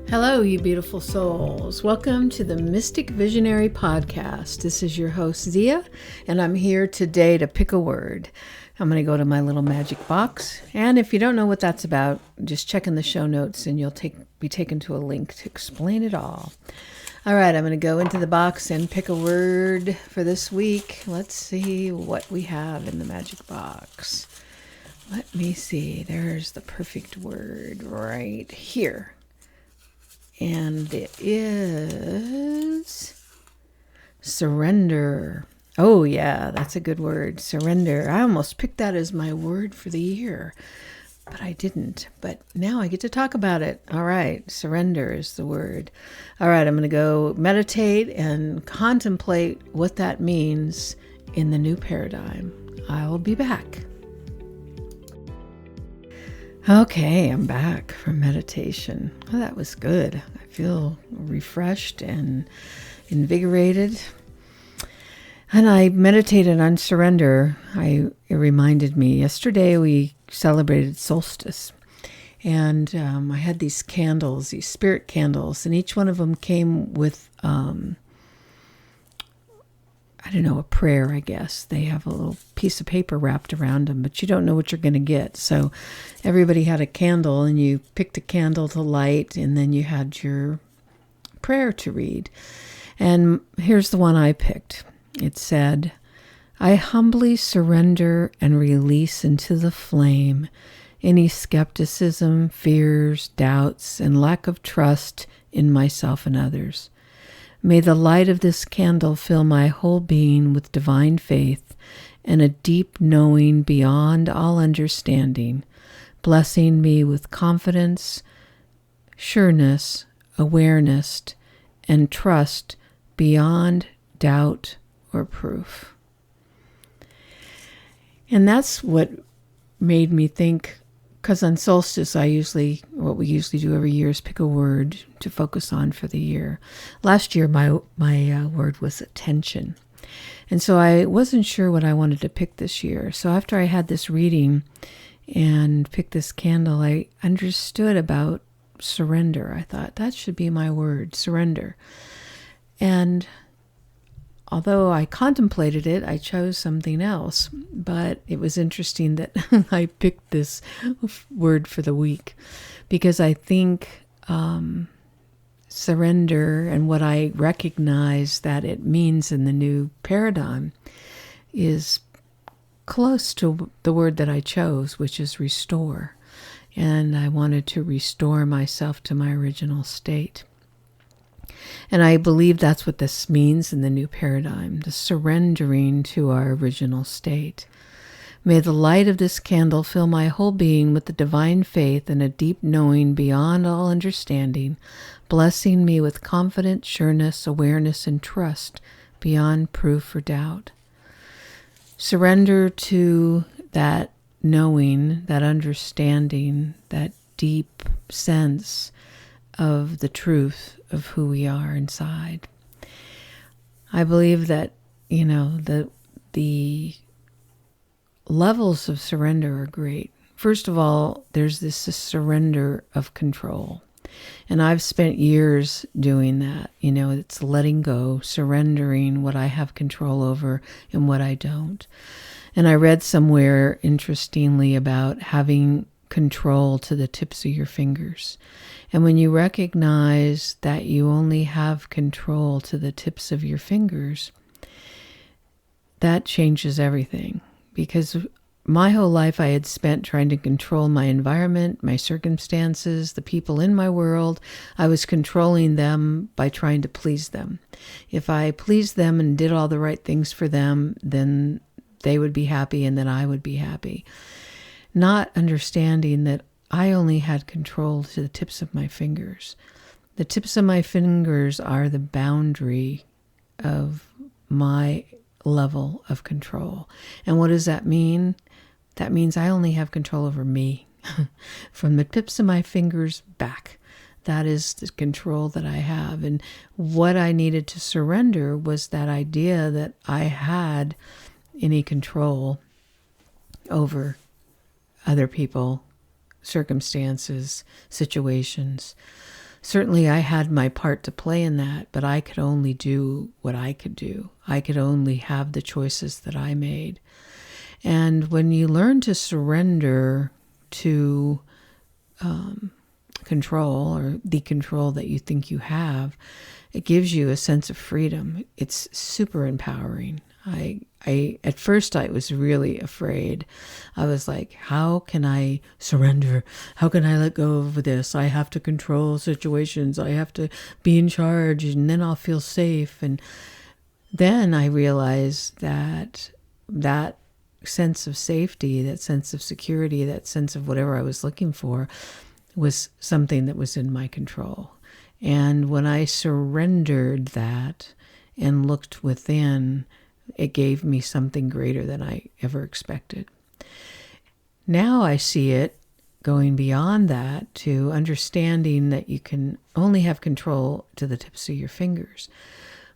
Hello, you beautiful souls. Welcome to the Mystic Visionary Podcast. This is your host, Zia, and I'm here today to pick a word. I'm going to go to my little magic box, and if you don't know what that's about, just check in the show notes and you'll be taken to a link to explain it all. All right, I'm going to go into the box and pick a word for this week. Let's see what we have in the magic box. Let me see. There's the perfect word right here. And it is surrender. Oh, yeah, that's a good word. Surrender. I almost picked that as my word for the year, but I didn't. But now I get to talk about it. All right, surrender is the word. All right, I'm going to go meditate and contemplate what that means in the new paradigm. I'll be back. Okay, I'm back from meditation. Oh, that was good. I feel refreshed and invigorated. And I meditated on surrender. It reminded me, yesterday we celebrated solstice. And I had these candles, these spirit candles, and each one of them came with a prayer, I guess. They have a little piece of paper wrapped around them, but you don't know what you're going to get. So everybody had a candle, and you picked a candle to light, and then you had your prayer to read. And here's the one I picked. It said, I humbly surrender and release into the flame any skepticism, fears, doubts, and lack of trust in myself and others. May the light of this candle fill my whole being with divine faith and a deep knowing beyond all understanding, blessing me with confidence, sureness, awareness, and trust beyond doubt or proof. And that's what made me think, because on solstice, what we usually do every year is pick a word to focus on for the year. Last year, my word was attention. And so I wasn't sure what I wanted to pick this year. So after I had this reading and picked this candle, I understood about surrender. I thought that should be my word, surrender. And although I contemplated it, I chose something else. But it was interesting that I picked this word for the week, because I think surrender and what I recognize that it means in the new paradigm is close to the word that I chose, which is restore. And I wanted to restore myself to my original state. And I believe that's what this means in the new paradigm, the surrendering to our original state. May the light of this candle fill my whole being with the divine faith and a deep knowing beyond all understanding, blessing me with confidence, sureness, awareness, and trust beyond proof or doubt. Surrender to that knowing, that understanding, that deep sense of the truth of who we are inside. I believe that, the levels of surrender are great. First of all, there's this surrender of control. And I've spent years doing that. It's letting go, surrendering what I have control over and what I don't. And I read somewhere, interestingly, about having control to the tips of your fingers. And when you recognize that you only have control to the tips of your fingers, that changes everything. Because my whole life I had spent trying to control my environment, my circumstances, the people in my world. I was controlling them by trying to please them. If I pleased them and did all the right things for them, then they would be happy and then I would be happy. Not understanding that I only had control to the tips of my fingers. The tips of my fingers are the boundary of my level of control. And what does that mean? That means I only have control over me. From the tips of my fingers back. That is the control that I have. And what I needed to surrender was that idea that I had any control over other people, circumstances, situations. Certainly I had my part to play in that, but I could only do what I could do. I could only have the choices that I made. And when you learn to surrender to control, or the control that you think you have, it gives you a sense of freedom. It's super empowering. At first I was really afraid. I was like, how can I surrender? How can I let go of this? I have to control situations. I have to be in charge, and then I'll feel safe. And then I realized that that sense of safety, that sense of security, that sense of whatever I was looking for was something that was in my control. And when I surrendered that and looked within, it gave me something greater than I ever expected. Now I see it going beyond that to understanding that you can only have control to the tips of your fingers.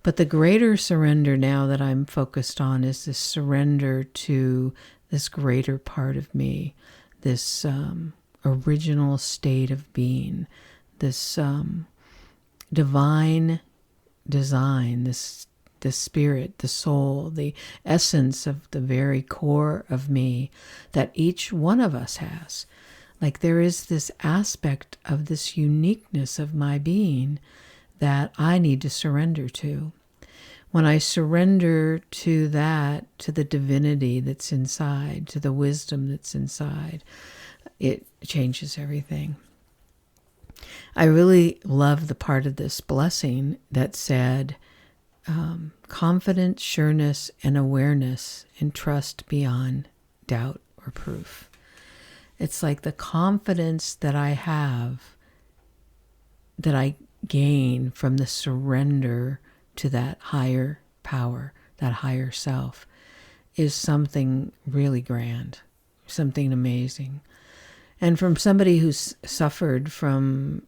But the greater surrender now that I'm focused on is this surrender to this greater part of me, this original state of being, this divine design, this the spirit, the soul, the essence of the very core of me that each one of us has. Like there is this aspect of this uniqueness of my being that I need to surrender to. When I surrender to that, to the divinity that's inside, to the wisdom that's inside, it changes everything. I really love the part of this blessing that said, confidence, sureness, and awareness, and trust beyond doubt or proof. It's like the confidence that I have, that I gain from the surrender to that higher power, that higher self, is something really grand, something amazing. And from somebody who's suffered from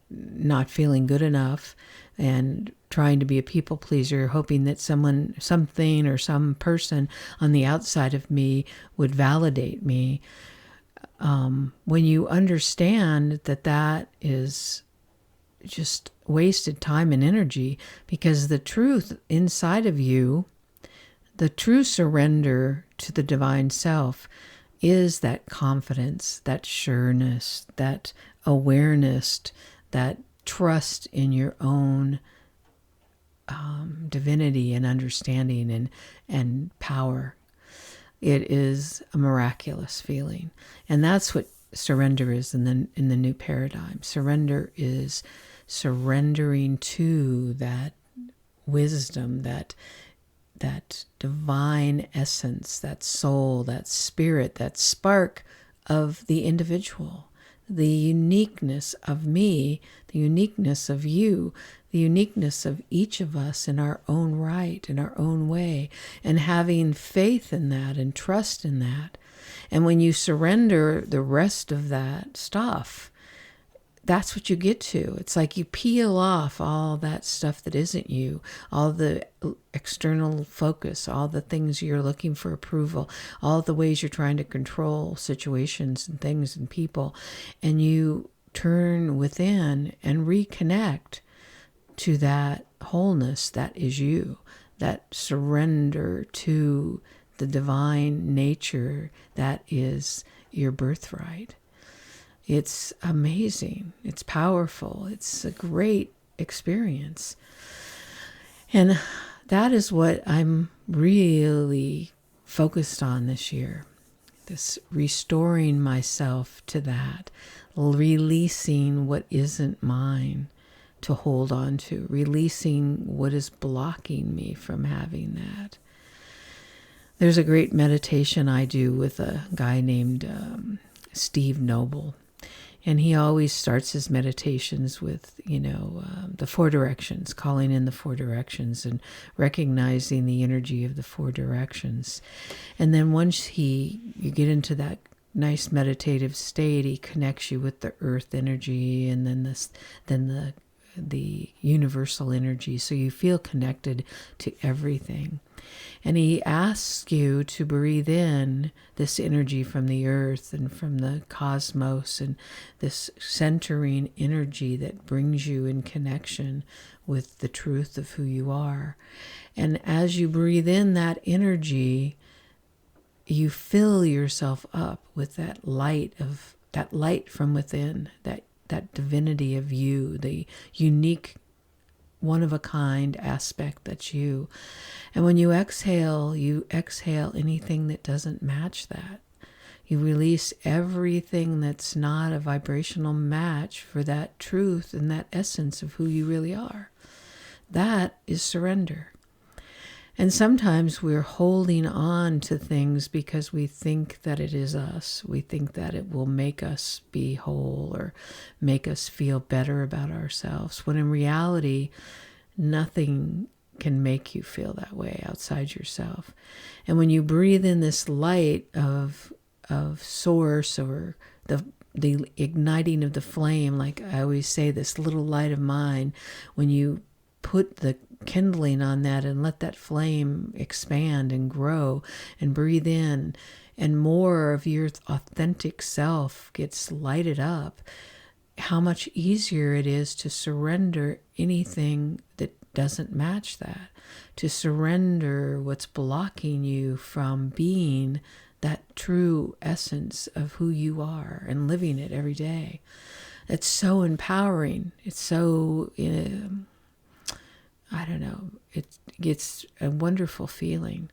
not feeling good enough and trying to be a people pleaser, hoping that someone, something, or some person on the outside of me would validate me. When you understand that that is just wasted time and energy, because the truth inside of you, the true surrender to the divine self, is that confidence, that sureness, that awareness, that trust in your own divinity and understanding and power. It is a miraculous feeling. And that's what surrender is in the new paradigm. Surrender is surrendering to that wisdom, that divine essence, that soul, that spirit, that spark of the individual, the uniqueness of me, the uniqueness of you, the uniqueness of each of us in our own right, in our own way, and having faith in that and trust in that. And when you surrender the rest of that stuff, that's what you get to. It's like you peel off all that stuff that isn't you, all the external focus, all the things you're looking for approval, all the ways you're trying to control situations and things and people, and you turn within and reconnect to that wholeness that is you, that surrender to the divine nature that is your birthright. It's amazing. It's powerful. It's a great experience. And that is what I'm really focused on this year. This restoring myself to that, releasing what isn't mine to hold on to, releasing what is blocking me from having that. There's a great meditation I do with a guy named Steve Noble. And he always starts his meditations with, the four directions, calling in the four directions and recognizing the energy of the four directions. And then once you get into that nice meditative state, he connects you with the earth energy and then the universal energy. So you feel connected to everything. And he asks you to breathe in this energy from the earth and from the cosmos, and this centering energy that brings you in connection with the truth of who you are. And as you breathe in that energy, you fill yourself up with that light from within, that divinity of you, the unique, one-of-a-kind aspect that's you. And when you exhale anything that doesn't match that. You release everything that's not a vibrational match for that truth and that essence of who you really are. That is surrender. And sometimes we're holding on to things because we think that it is us. We think that it will make us be whole or make us feel better about ourselves, when in reality, nothing can make you feel that way outside yourself. And when you breathe in this light of source, or the igniting of the flame, like I always say, this little light of mine, when you put the kindling on that and let that flame expand and grow and breathe in, and more of your authentic self gets lighted up, how much easier it is to surrender anything that doesn't match that, to surrender what's blocking you from being that true essence of who you are and living it every day. It's so empowering. It's so I don't know, it's a wonderful feeling.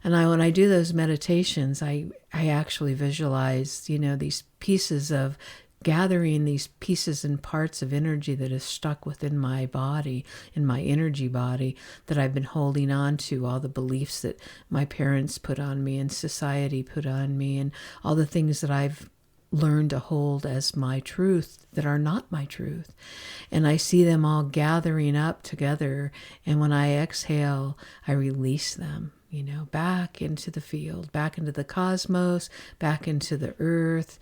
And when I do those meditations, I actually visualize, these pieces of gathering, these pieces and parts of energy that is stuck within my body, in my energy body, that I've been holding on to, all the beliefs that my parents put on me and society put on me, and all the things that I've learned to hold as my truth that are not my truth. And I see them all gathering up together. And when I exhale, I release them, back into the field, back into the cosmos, back into the earth,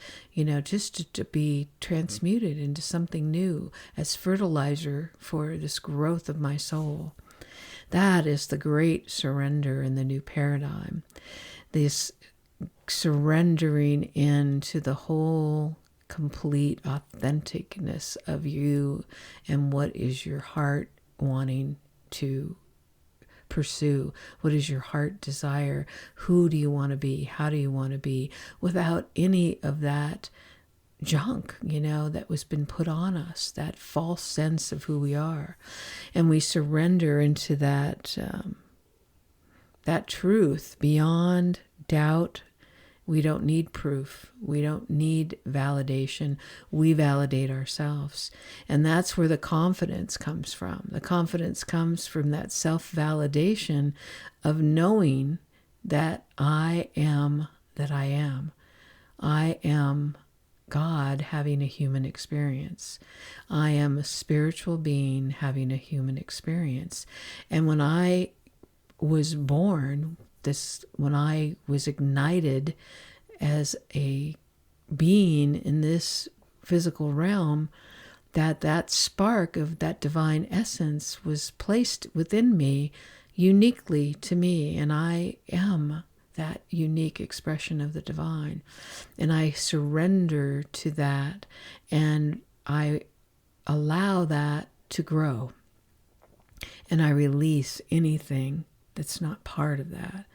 just to be transmuted into something new as fertilizer for this growth of my soul. That is the great surrender in the new paradigm. This surrendering into the whole complete authenticness of you and what is your heart wanting to pursue. What is your heart desire? Who do you want to be? How do you want to be? Without any of that junk, that was been put on us, that false sense of who we are. And we surrender into that truth beyond doubt. We don't need proof. We don't need validation. We validate ourselves. And that's where the confidence comes from. The confidence comes from that self-validation of knowing that I am that I am. I am God having a human experience. I am a spiritual being having a human experience. And when I was born, when I was ignited as a being in this physical realm, that spark of that divine essence was placed within me uniquely to me, and I am that unique expression of the divine. And I surrender to that, and I allow that to grow, and I release anything that's not part of that.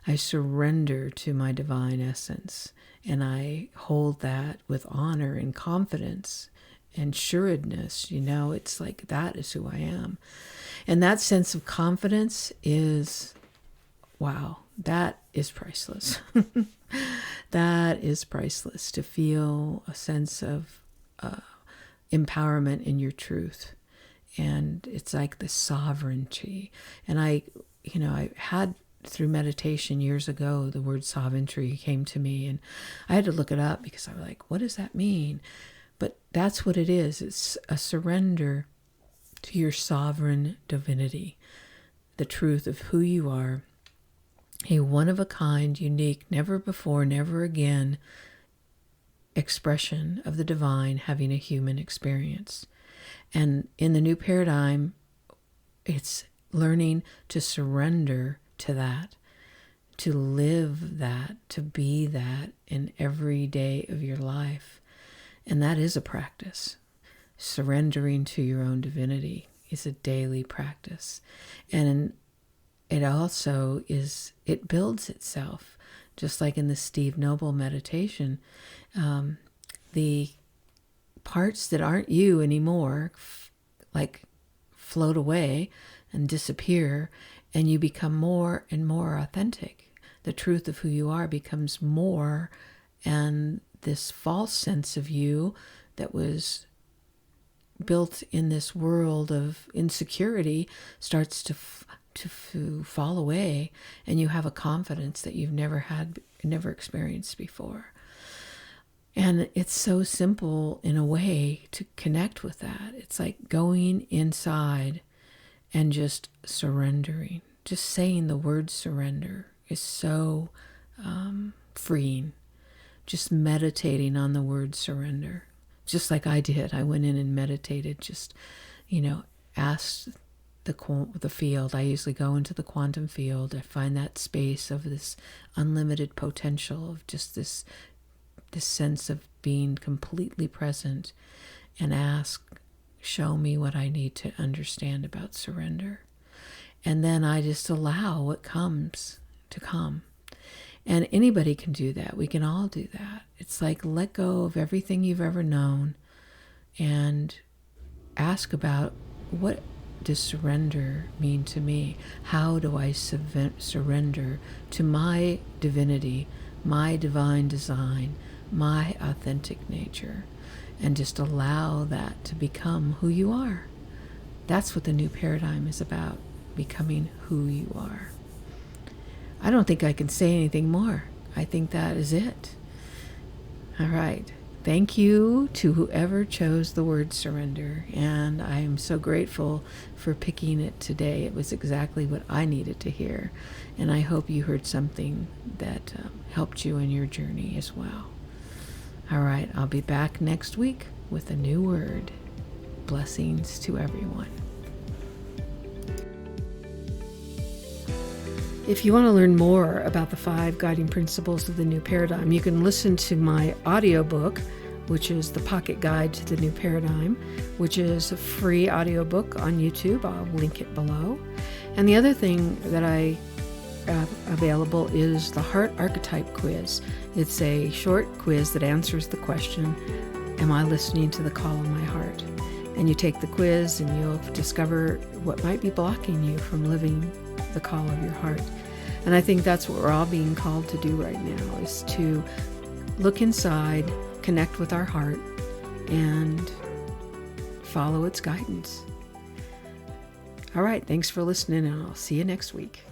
I surrender to my divine essence, and I hold that with honor and confidence and sureness. It's like, that is who I am. And that sense of confidence is, wow, that is priceless. That is priceless, to feel a sense of empowerment in your truth. And it's like the sovereignty. And I had, through meditation years ago, the word sovereignty came to me, and I had to look it up because I was like, what does that mean? But that's what it is. It's a surrender to your sovereign divinity, the truth of who you are, a one-of-a-kind, unique, never before, never again expression of the divine having a human experience. And in the new paradigm, it's learning to surrender to that, to live that, to be that in every day of your life. And that is a practice. Surrendering to your own divinity is a daily practice. And it also is, it builds itself. Just like in the Steve Noble meditation, the parts that aren't you anymore, like float away and disappear, and you become more and more authentic. The truth of who you are becomes more, and this false sense of you that was built in this world of insecurity starts to fall away, and you have a confidence that you've never experienced before. And it's so simple in a way to connect with that. It's like going inside and just surrendering. Just saying the word surrender is so freeing. Just meditating on the word surrender. Just like I did. I went in and meditated, just, asked the field. I usually go into the quantum field. I find that space of this unlimited potential, of just this sense of being completely present, and ask, show me what I need to understand about surrender. And then I just allow what comes to come. And anybody can do that. We can all do that. It's like let go of everything you've ever known and ask about, what does surrender mean to me? How do I surrender to my divinity, my divine design, my authentic nature, and just allow that to become who you are? That's what the new paradigm is about, becoming who you are. I don't think I can say anything more. I think that is it. All right. Thank you to whoever chose the word surrender, and I am so grateful for picking it today. It was exactly what I needed to hear, and I hope you heard something that helped you in your journey as well. All right, I'll be back next week with a new word. Blessings to everyone. If you want to learn more about the 5 guiding principles of the new paradigm, you can listen to my audiobook, which is the Pocket Guide to the New Paradigm, which is a free audiobook on YouTube. I'll link it below. And the other thing that I have available is the Heart Archetype Quiz. It's a short quiz that answers the question, am I listening to the call of my heart? And you take the quiz and you'll discover what might be blocking you from living the call of your heart. And I think that's what we're all being called to do right now, is to look inside, connect with our heart, and follow its guidance. All right, thanks for listening, and I'll see you next week.